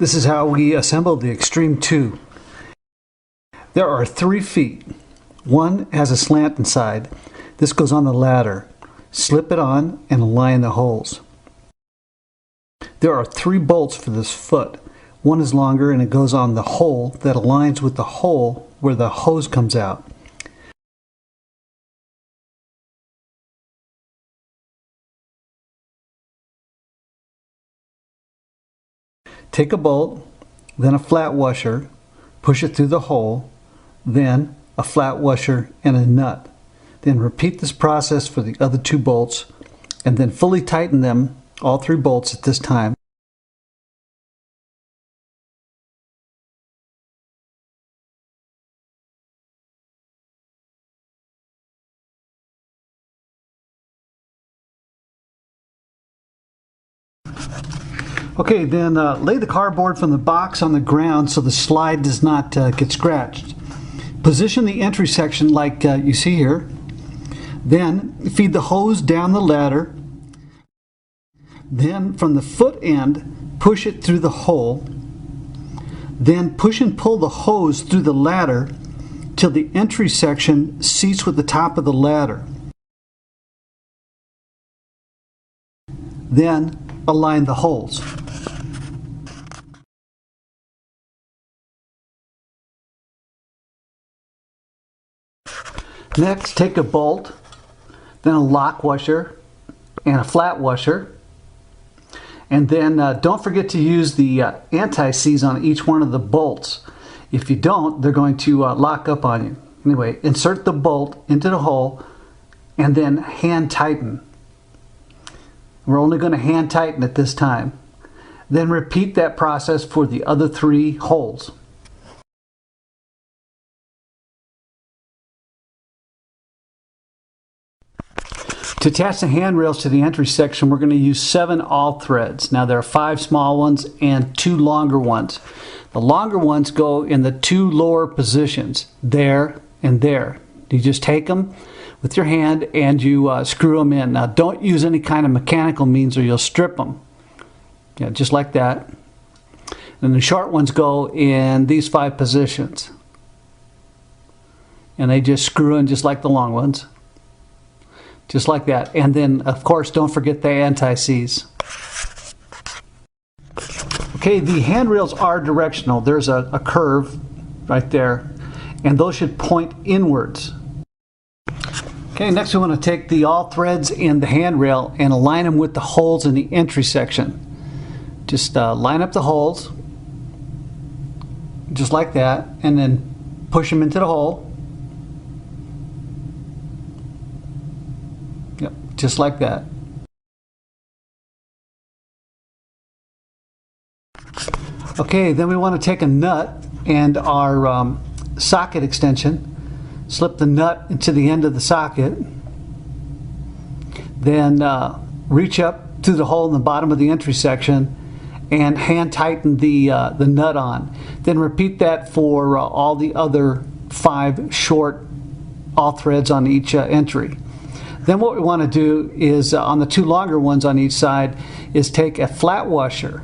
This is how we assemble the Extreme 2. There are 3 feet. One has a slant inside. This goes on the ladder. Slip it on and align the holes. There are 3 bolts for this foot. One is longer and it goes on the hole that aligns with the hole where the hose comes out. Take a bolt, then a flat washer, push it through the hole, then a flat washer and a nut. Then repeat this process for the other 2 bolts and then fully tighten them, all 3 bolts at this time. Okay, then lay the cardboard from the box on the ground so the slide does not get scratched. Position the entry section like you see here. Then feed the hose down the ladder. Then from the foot end, push it through the hole. Then push and pull the hose through the ladder till the entry section seats with the top of the ladder. Then align the holes. Next, take a bolt, then a lock washer and a flat washer, and then don't forget to use the anti-seize on each one of the bolts. If you don't, they're going to lock up on you. Anyway, insert the bolt into the hole and then hand tighten. We're only going to hand tighten at this time. Then repeat that process for the other 3 holes. To attach the handrails to the entry section, we're going to use 7 awl threads. Now there are 5 small ones and 2 longer ones. The longer ones go in the 2 lower positions, there and there. You just take them with your hand and you screw them in. Now don't use any kind of mechanical means or you'll strip them. Yeah, just like that. And the short ones go in these 5 positions. And they just screw in just like the long ones. Just like that. And then, of course, don't forget the anti-seize. Okay, the handrails are directional. There's a curve right there. And those should point inwards. Okay, next we want to take the awl threads in the handrail and align them with the holes in the entry section. Just line up the holes, just like that, and then push them into the hole. Yep, just like that. Okay, then we want to take a nut and our socket extension, slip the nut into the end of the socket, then reach up through the hole in the bottom of the entry section and hand tighten the nut on. Then repeat that for all the other 5 short awl threads on each entry. Then what we want to do is on the 2 longer ones on each side is take a flat washer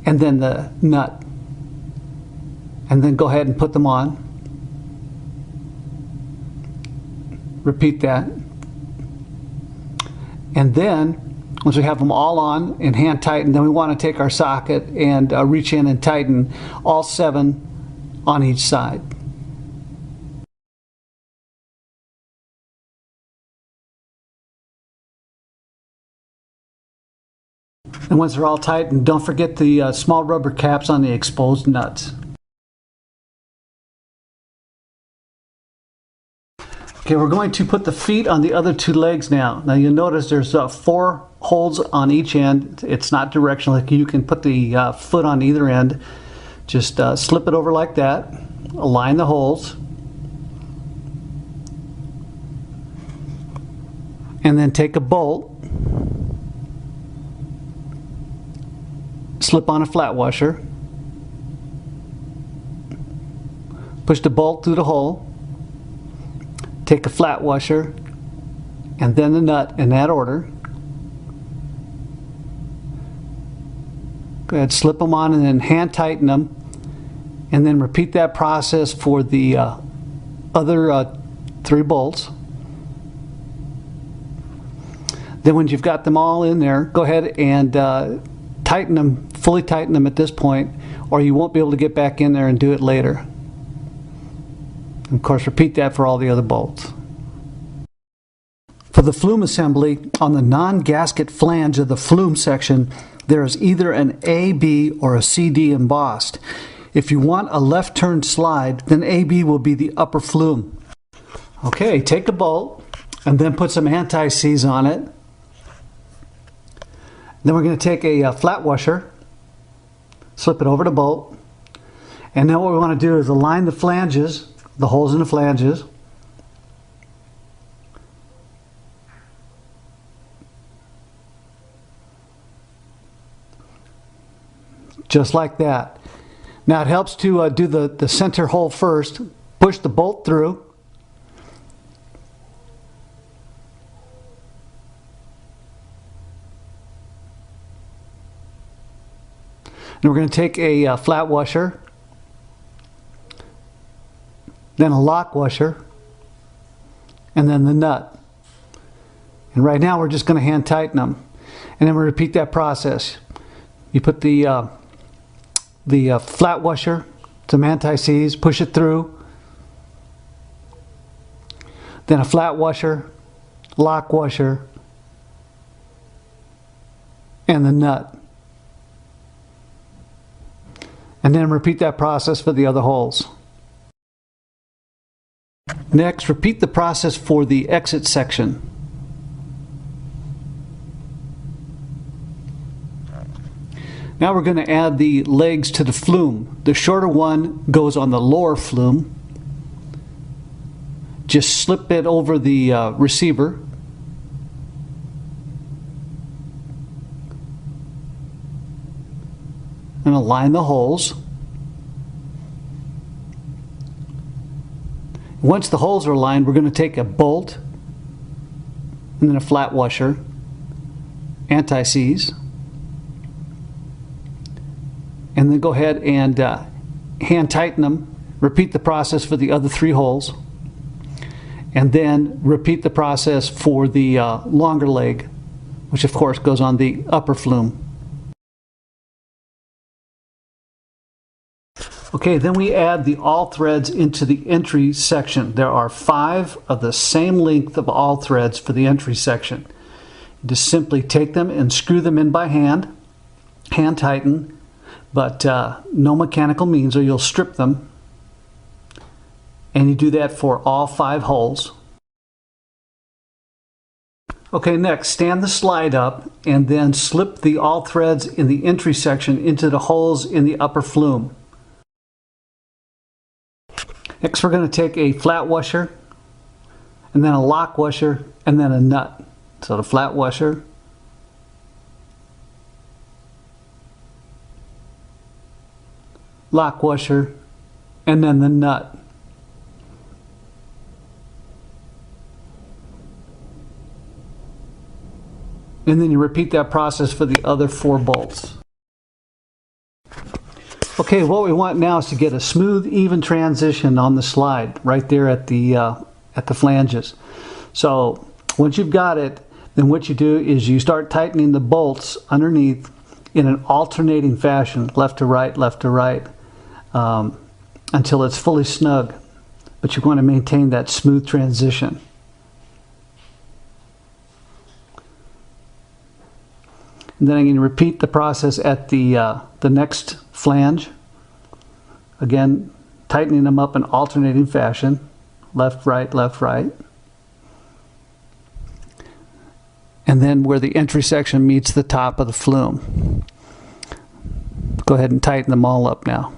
and then the nut and then go ahead and put them on. Repeat that. And then once we have them all on and hand tighten, then we want to take our socket and reach in and tighten all 7 on each side. And once they're all tightened, don't forget the small rubber caps on the exposed nuts. Okay, we're going to put the feet on the other 2 legs now. Now you'll notice there's 4 holes on each end. It's not directional. You can put the foot on either end. Just slip it over like that. Align the holes. And then take a bolt. Slip on a flat washer. Push the bolt through the hole. Take a flat washer and then the nut in that order. Go ahead, slip them on and then hand tighten them, and then repeat that process for the other 3 bolts. Then when you've got them all in there, go ahead and tighten them, fully tighten them at this point, or you won't be able to get back in there and do it later. And of course, repeat that for all the other bolts. For the flume assembly, on the non-gasket flange of the flume section, there is either an A, B, or a CD embossed. If you want a left turn slide, then AB will be the upper flume. Okay, take a bolt and then put some anti-seize on it. Then we're going to take a flat washer, slip it over the bolt, and now what we want to do is align the flanges, the holes in the flanges. Just like that. Now it helps to do the center hole first. Push the bolt through. And we're going to take a flat washer, then a lock washer, and then the nut. And right now we're just going to hand tighten them. And then we'll repeat that process. You put the flat washer, some anti-seize, push it through. Then a flat washer, lock washer, and the nut. And then repeat that process for the other holes. Next, repeat the process for the exit section. Now we're going to add the legs to the flume. The shorter one goes on the lower flume. Just slip it over the receiver. And align the holes. Once the holes are aligned, we're going to take a bolt and then a flat washer, anti-seize, and then go ahead and hand tighten them. Repeat the process for the other 3 holes, and then repeat the process for the longer leg, which of course goes on the upper flume. Okay, then we add the awl threads into the entry section. There are 5 of the same length of awl threads for the entry section. Just simply take them and screw them in by hand, hand tighten, but no mechanical means or you'll strip them. And you do that for all 5 holes. Okay, next, stand the slide up and then slip the awl threads in the entry section into the holes in the upper flume. Next, we're going to take a flat washer, and then a lock washer, and then a nut. So the flat washer, lock washer, and then the nut. And then you repeat that process for the other 4 bolts. Okay, what we want now is to get a smooth, even transition on the slide right there at the flanges. So once you've got it, then what you do is you start tightening the bolts underneath in an alternating fashion, left to right, until it's fully snug. But you want to maintain that smooth transition. And then I'm going to repeat the process at the next flange. Again, tightening them up in alternating fashion, left, right, left, right. And then where the entry section meets the top of the flume. Go ahead and tighten them all up now.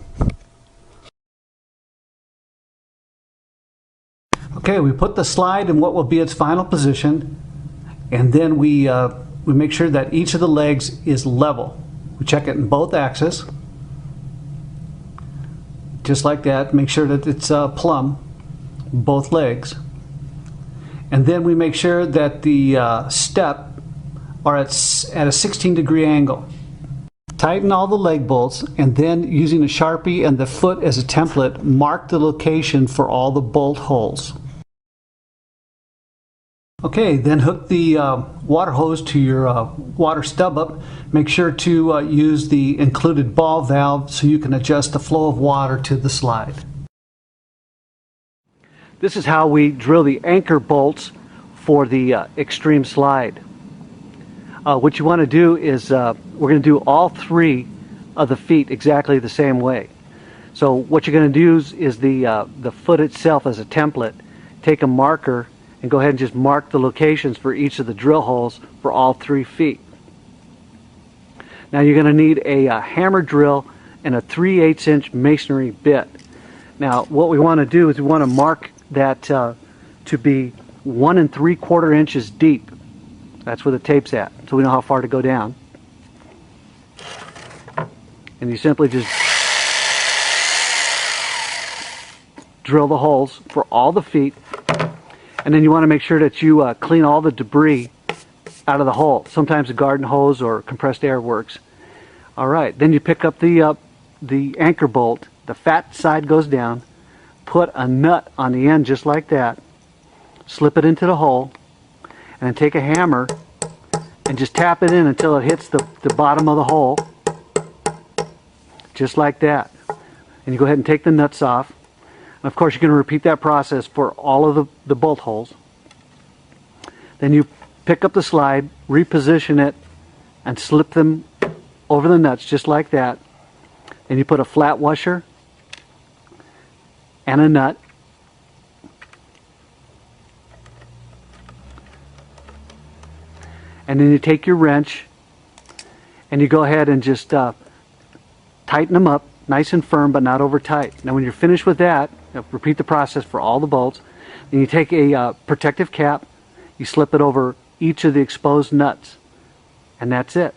Okay, we put the slide in what will be its final position, and then we make sure that each of the legs is level. We check it in both axes, just like that. Make sure that it's plumb, both legs. And then we make sure that the step are at a 16-degree angle. Tighten all the leg bolts, and then using a Sharpie and the foot as a template, mark the location for all the bolt holes. Okay, then hook the water hose to your water stub up. Make sure to use the included ball valve so you can adjust the flow of water to the slide. This is how we drill the anchor bolts for the extreme slide. What you want to do is we're going to do all 3 of the feet exactly the same way. So what you're going to do is the foot itself as a template. Take a marker and go ahead and just mark the locations for each of the drill holes for all 3 feet. Now you're going to need a hammer drill and a 3/8 inch masonry bit. Now what we want to do is we want to mark that to be 1 3/4 inches deep. That's where the tape's at, so we know how far to go down. And you simply just drill the holes for all the feet, and then you want to make sure that you clean all the debris out of the hole. Sometimes a garden hose or compressed air works. Alright, then you pick up the anchor bolt, the fat side goes down, put a nut on the end just like that, slip it into the hole, and then take a hammer and just tap it in until it hits the bottom of the hole, just like that. And you go ahead and take the nuts off. And of course you're going to repeat that process for all of the bolt holes. Then you pick up the slide, reposition it, and slip them over the nuts just like that. Then you put a flat washer and a nut. And then you take your wrench and you go ahead and just tighten them up nice and firm but not over tight. Now when you're finished with that, repeat the process for all the bolts. Then you take a protective cap, you slip it over each of the exposed nuts, and that's it.